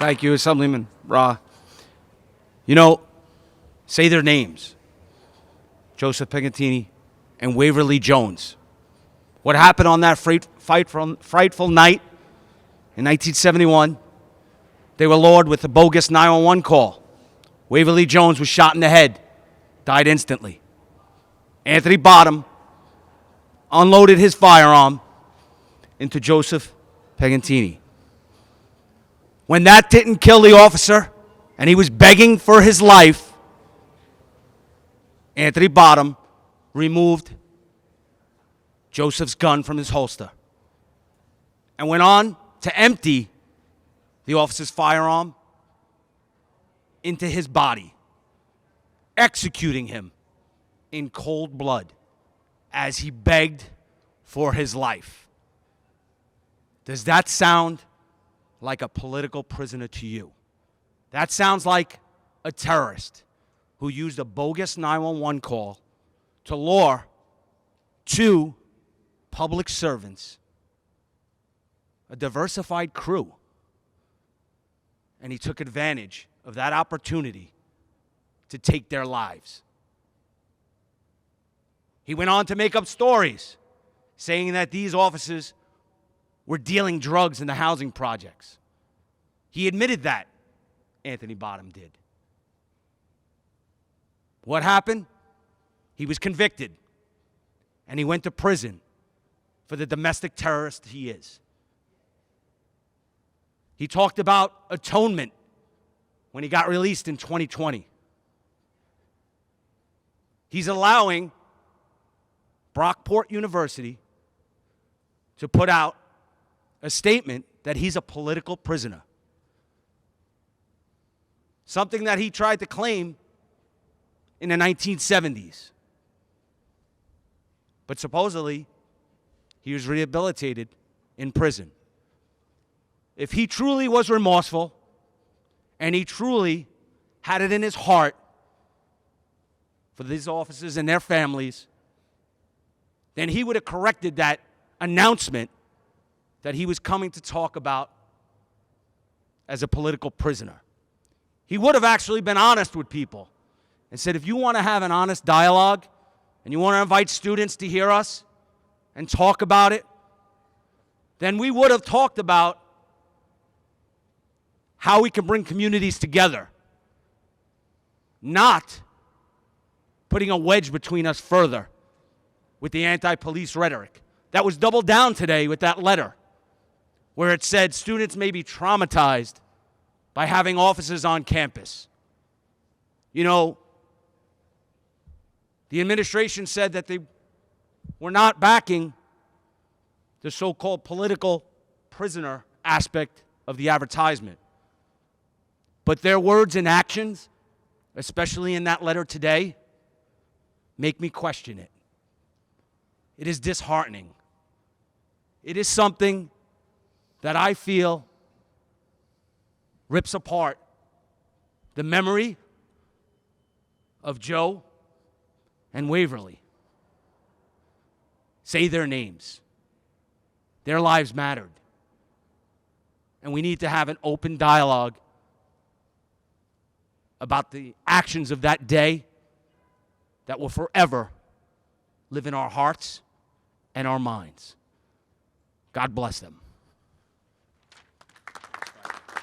Thank you, Assemblyman Ra. Say their names. Joseph Pigantini and Waverly Jones. What happened on that frightful night in 1971? They were lured with a bogus 911 call. Waverly Jones was shot in the head, died instantly. Anthony Bottom unloaded his firearm into Joseph Pigantini. When that didn't kill the officer and he was begging for his life, Anthony Bottom removed Joseph's gun from his holster and went on to empty the officer's firearm into his body, executing him in cold blood as he begged for his life. Does that sound like a political prisoner to you? That sounds like a terrorist who used a bogus 911 call to lure two public servants, a diversified crew, and he took advantage of that opportunity to take their lives. He went on to make up stories saying that these officers were dealing drugs in the housing projects. He admitted that, Anthony Bottom did. What happened? He was convicted, and he went to prison for the domestic terrorist he is. He talked about atonement when he got released in 2020. He's allowing Brockport University to put out a statement that he's a political prisoner. Something that he tried to claim in the 1970s. But supposedly, he was rehabilitated in prison. If he truly was remorseful, and he truly had it in his heart for these officers and their families, then he would have corrected that announcement that he was coming to talk about as a political prisoner. He would have actually been honest with people and said, if you want to have an honest dialogue and you want to invite students to hear us and talk about it, then we would have talked about how we can bring communities together, not putting a wedge between us further with the anti-police rhetoric. That was doubled down today with that letter where it said students may be traumatized by having officers on campus. You know, the administration said that they were not backing the so-called political prisoner aspect of the advertisement. But their words and actions, especially in that letter today, make me question it. It is disheartening. It is something that I feel rips apart the memory of Joe and Waverly. Say their names. Their lives mattered. And we need to have an open dialogue about the actions of that day that will forever live in our hearts and our minds. God bless them.